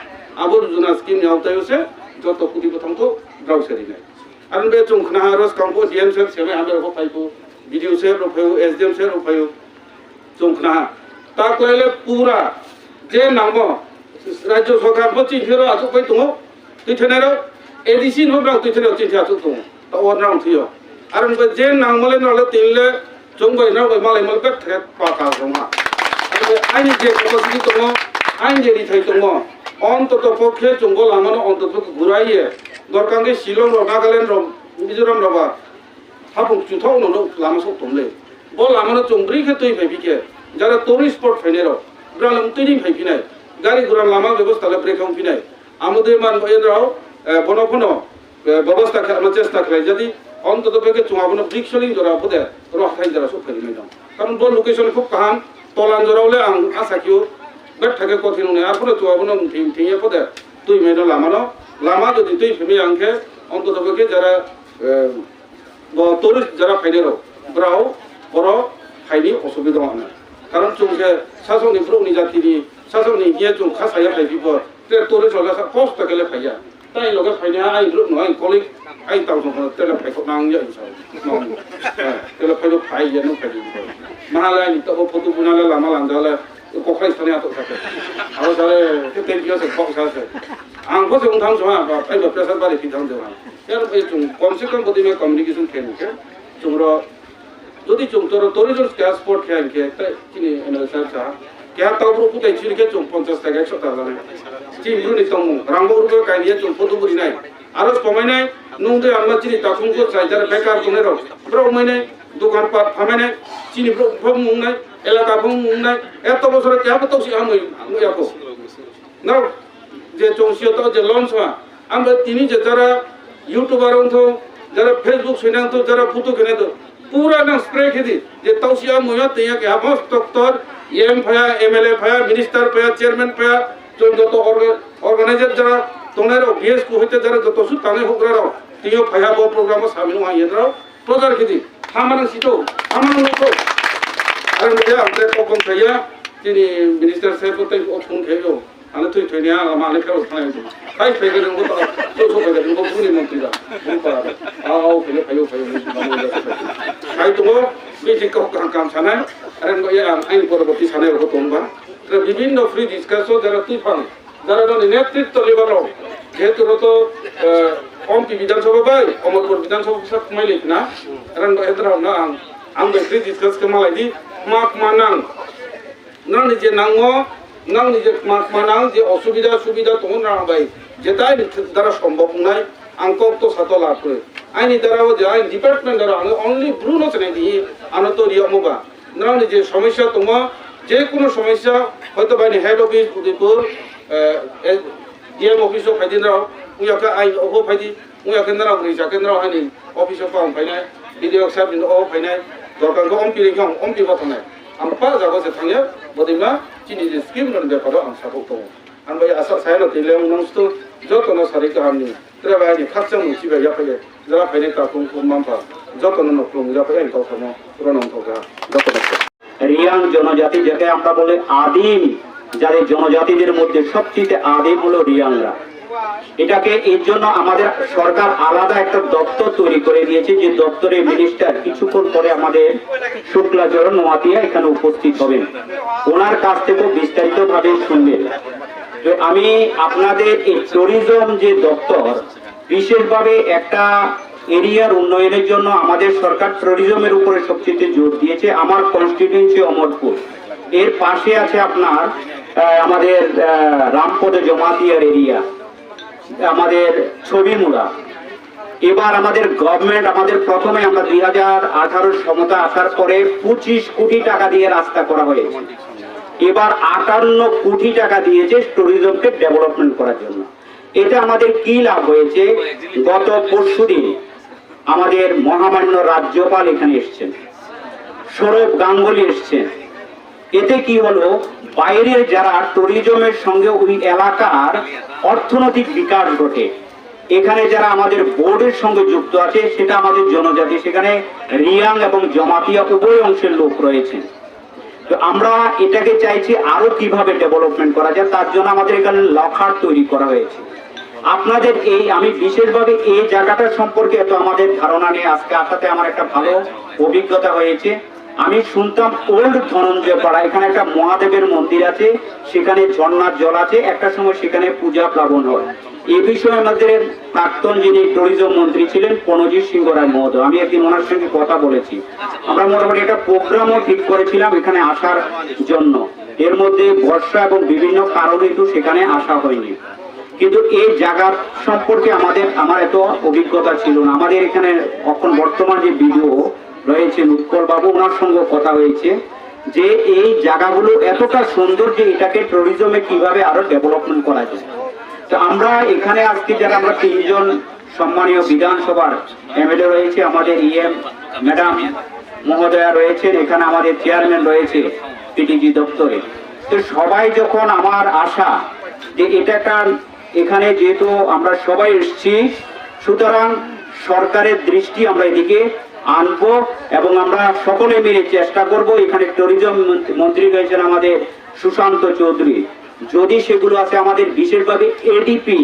आबो योजना स्कीम नि आवतायाव से जत कोटी बथांखौ ब्राउ सेरिनाय आरो बे जोंखना रस कांपो डीएम से सेमे आबे को फाइबो वीडियो से रफायो एसडीएम से रफायो जोंखना ताकलायले पूरा जे नामो राज्य सरकार बचि फेरो आजु कै दङ तैथेनारो एडीसी नो ब्राउ तैथेनारो चिन्था आजु दङ ता अनराउन थियो आरो बे जे नांमले नले तिनले जोंबाय ना बाय मालाय मलबे थ्रेट पाका दङा आइनि जे कपासिटी दङ आइन जे रिथाय दङ अन्तत पक्षे जोंगो लामानो अन्तत गुरायो दरकांगे शिलं र नागालेन्ड र मिजोराम रबा हाफुं चुथाव नो लामा सक दंले बो लामानो जोंब्रै के तै फाइबिके जारा टुरिस्ट स्पॉट फाइनेरो ब्रालम तैनि फाइफिनाय गारि गुरा लामा व्यवस्था ले ब्रेक खामफिनाय आमदे मान बयराव बनफनो व्यवस्था खालामनो चेष्टा खालाय जदि अन्तत पक्षे चुङाबनो ब्रिक सलिं जरा बदे रखाय जरा सब फाइनाय दं कारण बो लोकेशन खूब काहाम तलानजरावले आं आसाखियो बे थाके कथिनुने आफुनो चुङाबनो थिंथिया पदे तुइ मेनो लामा जदि तुइ फेमे आंखे अन्तत पक्षे जरा टुरिस्ट जरा फाइनेरो ब्राव बर फाइनि असुबिदा आना कारण जोंके सासोनि फ्रुनि जातिनि सासोनि गे जों खासाया फाइबिबो ते टुरिस्ट होला कस्ट केले फाइया ताइ लगे फाइना आइ ग्रुप नो आइ कलिग आइ ताउसन तेले फाइखौ नांगिया इसाव तेले फाइबो फाइया नो फाइबिबो मालाय नि तो फटो बुनाले लामा लांदाले कखराय स्थाने आतो थाके आरो जाले ते बियो से बक्सासे आं को जों थां सहा बा फाइबो प्रेसार बारि फिथां देवा यार बे जों कम से कम बदि में कम्युनिकेशन खेनके जोंरो जदि जों तोर टुरिज्म स्पॉट खेनके ते चिनि एनालाइसिस सा क्या तावरो पुताय चिरके जों 50 टाका 100 टाका जाने चिमरुनि तंग रांगो रुपे कायनिया जों फटो बुरिनाय आरो समायनाय नंदे आमा चिनि ताखुंखौ साइजार बेकार दनेरो ब्रो मायनाय दुकान पाट फामायनाय चिनि ब्रो मुंनाय एलाका मुंनाय एत बसर क्या बतावसि आमै याको नाउ जे चोंसियो तो जे लॉन्च वा आमबे तिनि जे जरा यूट्यूबर उन्थो जरा फेसबुक सैनां तो जरा फोटो खेने तो पूरा ना स्प्रे खेदि जे तौसिया मोया तया के हमस डॉक्टर एम फया एमएलए फया मिनिस्टर फया चेयरमैन फया जो तो ऑर्गेनाइजर जरा तोनेरो बीएस को होते जरा जो तो सु ताने होग्रारो तियो फया बो प्रोग्राम सामिल हुआ येद्रो प्रचार खेदि खामाना सितो खामाना नको आरो मोया आमते कोकम फया तिनि मिनिस्टर साहेब तो ओथुन खेयो आने तुइ थैनिया माने फेरो थानाय दं फाइ फैगोन गो तो फैगोन गो पुनि मन्त्रि दा बुंपा आओ फैले फायो फाइ तो मीटिंग को काम सानाय आरो मोया आइन परबर्ती सानाय रखो दंबा विभिन्न फ्री डिस्कशन जरा तुइ फां जरा नेतृत्व लेवल যেহেতু তো অম্পি বিধানসভা বাই অমরপুর বিধানসভা সাকমাই লিখ না রান এদরাও না আং বেক্রি ডিসকাস কামালাইদি মাক মানাং নাং নিজে নাঙ্গো নাং নিজে মাক মানাং যে অসুবিধা সুবিধা তখন রাবাই যেটাই দ্বারা সম্ভব নয় আংকক তো সাতো লাভ করে আইনি দ্বারাও যে আইন ডিপার্টমেন্ট দ্বারা অনলি ব্রুনো চেনে দিয়ে আনো তো রিয়মবা নাং নিজে সমস্যা তোমা যে কোনো সমস্যা হয়তো বাইনি হেড অফিস উদয়পুর ডিএম অফিসও ফাইদিন রাও উইয়াকে আইন অফ ফাইদি উইয়াকে নারাও রিজা কেন্দ্রাও আইনি অফিসও পাম ফাইনাই বিডিও সাহেব অ ফাইনাই দরকারखौ অম্পিলিং অম্পি বাथानाय आं पा जागो से थाङो बदिमा चिनि जे स्किम नन बेफोराव आं सापो दङ आं बै आसा सायानो दिलें नंस्तु जतन सारि गाहामनि त्रेबायनि खाचों मोनसिबाय जाफायो जरा फायनाय काखौ मामफा जतन नफ्लुं जाफाय आं गावखौनो पुरानंथगा जतन রিয়াং জনজাতি যাকে আমরা বলে আদিম যাদের জনজাতিদের মধ্যে সবচেয়ে আদিম হলো রিয়াংরা এটাকে এর জন্য আমাদের সরকার আলাদা একটা দপ্তর তৈরি করে দিয়েছে যে দপ্তরের মিনিস্টার কিছুক্ষণ পরে আমাদের শুক্লাচরণ নোয়াতিয়া এখানে উপস্থিত হবেন ওনার কাছ থেকেও বিস্তারিত ভাবে শুনবেন তো আমি আপনাদের এই ট্যুরিজম যে দপ্তর বিশেষভাবে একটা এরিয়ার উন্নয়নের জন্য আমাদের সরকার ট্যুরিজমের উপরে সবচেয়ে জোর দিয়েছে আমার কনস্টিটিউয়েন্সি অমরপুর এর পাশে আছে আপনার আমাদের রামপদ জমাতিয়ার এরিয়া আমাদের ছবিমুড়া এবার আমাদের গভর্নমেন্ট আমাদের প্রথমে আমরা 2018 ক্ষমতা আসার পরে 25 কোটি টাকা দিয়ে রাস্তা করা হয়েছে এবার 58 কোটি টাকা দিয়েছে ট্যুরিজমকে ডেভেলপমেন্ট করার জন্য এটা আমাদের কি লাভ হয়েছে গত পরশুদিন আমাদের মহামান্য রাজ্যপাল এখানে এসেছেন সৌরভ গাঙ্গুলি এসেছেন এতে কি হলো বাইরের যারা ট্যুরিজমের সঙ্গে ওই এলাকার অর্থনৈতিক বিকাশ ঘটে এখানে যারা আমাদের বোর্ডের সঙ্গে যুক্ত আছে সেটা আমাদের জনজাতি সেখানে রিয়াং এবং জমাতিয়া উভয় অংশের লোক রয়েছে তো আমরা এটাকে চাইছি আরো কিভাবে ডেভেলপমেন্ট করা যায় তার জন্য আমাদের এখানে লকহাট তৈরি করা হয়েছে আপনাদের এই আমি বিশেষভাবে এই জায়গাটা সম্পর্কে এত আমাদের ধারণা নিয়ে আজকে আসাতে আমার একটা ভালো অভিজ্ঞতা হয়েছে আমি শুনতাম ওল্ড ধনঞ্জয় পাড়া এখানে একটা মহাদেবের মন্দির আছে সেখানে ঝর্ণার জল আছে একটা সময় সেখানে পূজা প্লাবন হয় এই বিষয়ে আমাদের প্রাক্তন যিনি ট্যুরিজম মন্ত্রী ছিলেন প্রণজিৎ সিংহ রায় মহোদয় আমি একদিন ওনার সঙ্গে কথা বলেছি আমরা মোটামুটি একটা প্রোগ্রামও ঠিক করেছিলাম এখানে আসার জন্য এর মধ্যে বর্ষা এবং বিভিন্ন কারণে কিন্তু সেখানে আসা হয়নি কিন্তু এই জায়গা সম্পর্কে আমার এত অভিজ্ঞতা ছিল না আমাদের এখানে এখন বর্তমান যে ভিডিও রয়েছেন উৎপল বাবু ওনার সঙ্গে কথা হয়েছে যে এই জায়গাগুলো এতটা সুন্দর যে এটাকে ট্যুরিজমে কিভাবে আরো ডেভেলপমেন্ট করা যায় তো আমরা এখানে আজকে যারা আমরা 3 জন সম্মানীয় বিধানসভার এমএলএ রয়েছে আমাদের ইএম ম্যাডাম মহোদয়া রয়েছেন এখানে আমাদের চেয়ারম্যান রয়েছে পিটিজি দপ্তরে তো সবাই যখন আমার আশা যে এটা একটা এখানে যেহেতু আমরা সবাই এসেছি সুতরাং সরকারের দৃষ্টি আমরা এদিকে আনবো এবং আমরা সকলে মিলে চেষ্টা করব এখানে ট্যুরিজম মন্ত্রী রয়েছেন আমাদের সুশান্ত চৌধুরী যদি সেগুলো আছে আমাদের বিশেষভাবে এডিপি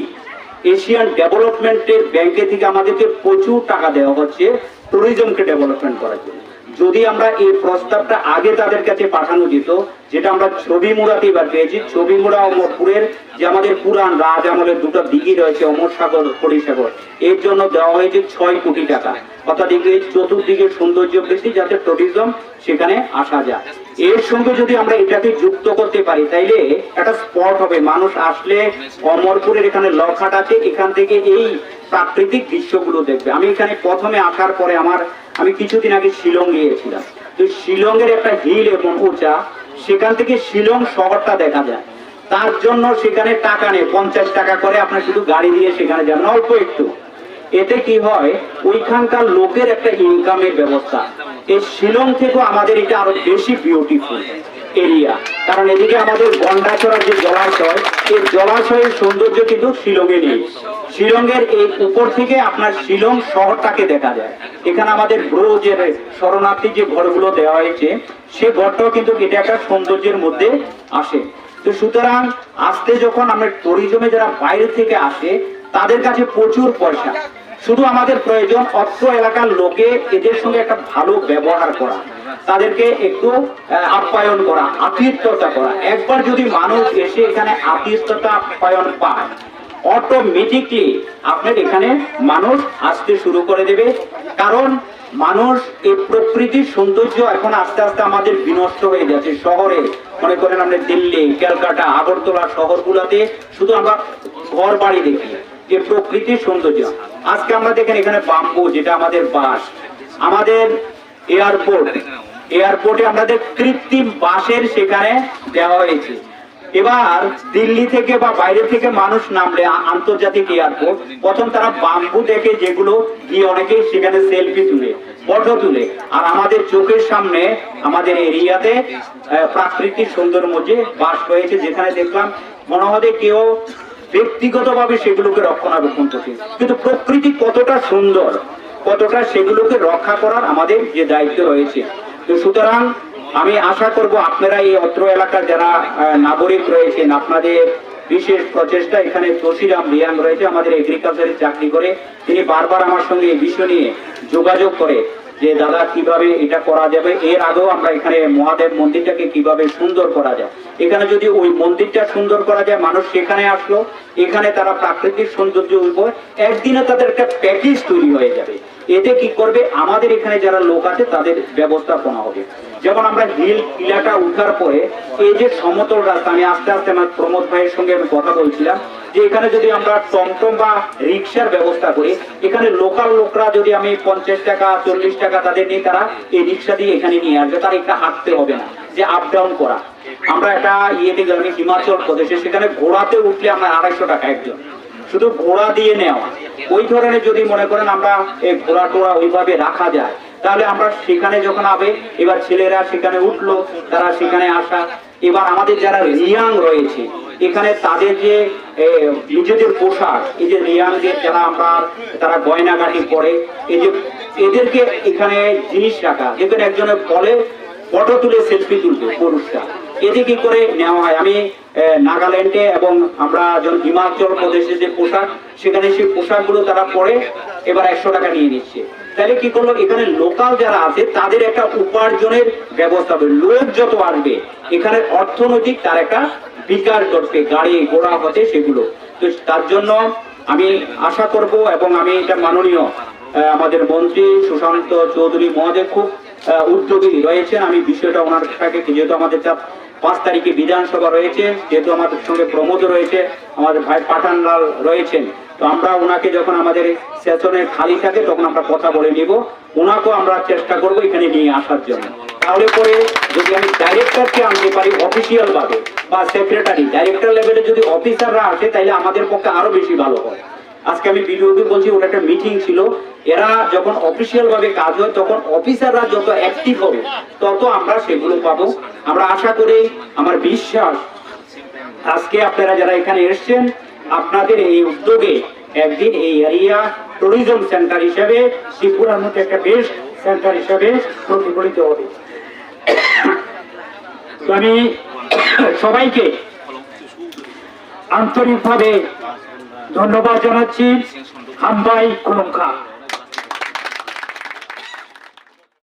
এশিয়ান ডেভেলপমেন্টের ব্যাংকে থেকে আমাদেরকে প্রচুর টাকা দেওয়া হচ্ছে ট্যুরিজমকে ডেভেলপমেন্ট করার জন্য যদি আমরা এই প্রস্তাবটা আগে তাদের কাছে পাঠানো যেত যেটা আমরা ছবিমুড়াতে এবার পেয়েছি ছবিমুড়া অমরপুরের যে আমাদের পুরান রাজ আমলের দুটো দিঘি রয়েছে অমর সাগর হরিসাগর এর জন্য দেওয়া হয়েছে 6 কোটি টাকা অর্থাৎ চতুর্দিকে সৌন্দর্য বৃদ্ধি যাতে ট্যুরিজম সেখানে আসা যায় এর সঙ্গে যদি আমরা এটাকে যুক্ত করতে পারি তাইলে একটা স্পট হবে মানুষ আসলে অমরপুরের এখানে লকহাট আছে এখান থেকে এই প্রাকৃতিক দৃশ্যগুলো দেখবে আমি এখানে প্রথমে আসার পরে আমি কিছুদিন আগে শিলং গিয়েছিলাম তো শিলংয়ের একটা হিল এবং উঁচা সেখান থেকে শিলং শহরটা দেখা যায় তার জন্য সেখানে টাকা নেই 50 টাকা করে আপনার শুধু গাড়ি দিয়ে সেখানে যাবেন অল্প একটু এতে কি হয় ওইখানকার লোকের একটা ইনকামের ব্যবস্থা এই শিলং থেকেও আমাদের এটা আরো বেশি বিউটিফুল এরিয়া কারণ এদিকে আমাদের গন্ডাছড়ার যে জলাশয় এই জলাশয়ের সৌন্দর্য কিন্তু শিলংয়ে নেই শিলংয়ের এই উপর থেকে আপনার শিলং শহরটাকে দেখা যায় এখানে আমাদের ব্রোজের শরণার্থী যে ঘরগুলো দেওয়া হয়েছে সে ঘরটাও কিন্তু এটা একটা সৌন্দর্যের মধ্যে আসে তো সুতরাং আসতে যখন আমরা ট্যুরিজমে যারা বাইরে থেকে আসে তাদের কাছে প্রচুর পয়সা শুধু আমাদের প্রয়োজন অত্র এলাকার লোকে এদের সঙ্গে একটা ভালো ব্যবহার করা তাদেরকে একটু আপ্যায়ন করা আতিথ্যতা করা একবার যদি মানুষ এসে এখানে আতিথ্যতা আপ্যায়ন পায় অটোমেটিকলি আপনার এখানে মানুষ আসতে শুরু করে দেবে। কারণ মানুষ এই প্রকৃতির সৌন্দর্য এখন আস্তে আস্তে আমাদের বিনষ্ট হয়ে যাচ্ছে। শহরে মনে করেন আমরা দিল্লি, ক্যালকাটা, আগরতলা শহরগুলোতে শুধু আমরা ঘর বাড়ি দেখি, যে প্রকৃতির সৌন্দর্য। আজকে আমরা দেখেন এখানে বাম্বু, যেটা আমাদের বাঁশ, আমাদের এয়ারপোর্টে আমাদের কৃত্রিম বাঁশের সেখানে দেওয়া হয়েছে। এবার দিল্লি থেকে বা বাইরে থেকে মানুষ নামলে আন্তর্জাতিক এয়ারপোর্ট, প্রথম তারা বাম্বু দেখে, যেগুলো গিয়ে অনেকেই সেখানে সেলফি তুলে, ফটো তুলে। আর আমাদের চোখের সামনে আমাদের এরিয়াতে প্রাকৃতিক সৌন্দর্য যে বাস হয়েছে, যেখানে দেখলাম মনে হয় কেউ ব্যক্তিগতভাবে সেগুলোকে রক্ষণাবেক্ষণ করছে। কিন্তু প্রকৃতি কতটা সুন্দর, কতটা সেগুলোকে রক্ষা করার আমাদের যে দায়িত্ব রয়েছে। তো সুতরাং আমি আশা করব আপনারা এই অত্র এলাকার যারা নাগরিক রয়েছেন, আপনাদের বিশেষ প্রচেষ্টা। এখানে তসিরাম রিয়াং রয়েছে, আমাদের এগ্রিকালচারে চাকরি করে, তিনি বারবার আমার সঙ্গে এই বিষয় নিয়ে যোগাযোগ করে যে দাদা কিভাবে এটা করা যাবে। এর আগেও আমরা এখানে মহাদেব মন্দিরটাকে কিভাবে সুন্দর করা যায়, এখানে যদি ওই মন্দিরটা সুন্দর করা যায়, মানুষ সেখানে আসলো, এখানে তারা প্রাকৃতিক সৌন্দর্য উপর একদিনে তাদের একটা প্যাকেজ তৈরি হয়ে যাবে। এতে কি করবে, আমাদের এখানে যারা লোক আছে তাদের ব্যবস্থাপনা হবে। যেমন আমরা হিল টিলাটা উঠার পরে এই যে সমতল রাস্তা, আমি আস্তে আস্তে আমার প্রমোদ ভাইয়ের সঙ্গে আমি কথা বলছিলাম যে এখানে যদি আমরা টমটম বা রিক্সার ব্যবস্থা করি, এখানে লোকাল লোকরা যদি আমি 50 টাকা 40 টাকা তাদের নিয়ে, তারা এই রিক্সা দিয়ে এখানে নিয়ে আসবে, তার একটা হাঁটতে হবে না, যে আপ ডাউন করা। আমরা একটা ইয়েতে গেলাম হিমাচল প্রদেশে, সেখানে ঘোড়াতে উঠলে আমরা 250 টাকা একজন, শুধু ঘোড়া দিয়ে নেওয়া। ওই ধরনের যদি মনে করেন আমরা এই ঘোড়া টোড়া ওইভাবে রাখা যায়, তাহলে আমরা সেখানে যখন হবে, এবার ছেলেরা সেখানে উঠলো, তারা সেখানে আসা। এবার আমাদের যারা রিয়াং রয়েছে এখানে, তাদের যে নিজেদের পোশাক, এই যে রিয়াংদের যারা আমরা, তারা গয়নাগাটি পরে, এই যে এদেরকে এখানে জিনিস রাখা, যেখানে একজনের বলে ফটো তুলে সেলফি তুলবে পুরুষরা, এতে কি করে নেওয়া হয়। আমি নাগাল্যান্ডে এবং আমরা যখন হিমাচল প্রদেশে যে পোশাক, সেখানে সেই পোশাকগুলো তারা পরে এবার 100 টাকা নিয়ে নিচ্ছে। তাহলে কি করলো, এখানে লোকাল যারা আছে তাদের একটা উপার্জনের ব্যবস্থা হবে। লোক যত আসবে এখানে অর্থনৈতিক তার একটা বিকাশ ঘটবে, গাড়ি ঘোড়া হতে সেগুলো। তো তার জন্য আমি আশা করব, এবং আমি এটা মাননীয় আমাদের মন্ত্রী সুশান্ত চৌধুরী মহোদয় খুব উদ্যোগী রয়েছেন। আমি বিষয়টা ওনার সাথে, যেহেতু আমাদের 5 তারিখে বিধানসভা রয়েছে, যেহেতু আমাদের সঙ্গে প্রমোদ রয়েছে, আমাদের ভাই পাঠানলাল রয়েছেন, তো আমরা ওনাকে যখন আমাদের সেশনে খালি থাকে তখন আমরা কথা বলে নিব, ওনাকেও আমরা চেষ্টা করব এখানে নিয়ে আসার জন্য। তাহলে পরে যদি আমি ডাইরেক্টরকে আনতে পারি অফিসিয়াল ভাবে, বা সেক্রেটারি, ডাইরেক্টর লেভেলে যদি অফিসাররা আসে, তাহলে আমাদের পক্ষে আরো বেশি ভালো হয়। আজকে আমি ভিডিওতে বলছি, ওটা একটা মিটিং ছিল, এরা যখন অফিসিয়াল ভাবে কাজ হয় তখন অফিসাররা যত অ্যাক্টিভ হবে তত আমরা সেগুলো পাবো। আমরা আশা করি, আমার বিশ্বাস, আজকে আপনারা যারা এখানে এসেছেন, আপনাদের এই উদ্যোগে একদিন এই এরিয়া ট্যুরিজম সেন্টার হিসেবে ত্রিপুরার মধ্যে একটা বেস্ট সেন্টার হিসেবে প্রতিফলিত হবে। তো আমি সবাইকে আন্তরিকভাবে ধন্যবাদ জানাচ্ছি। হামবাই কুলুমখা।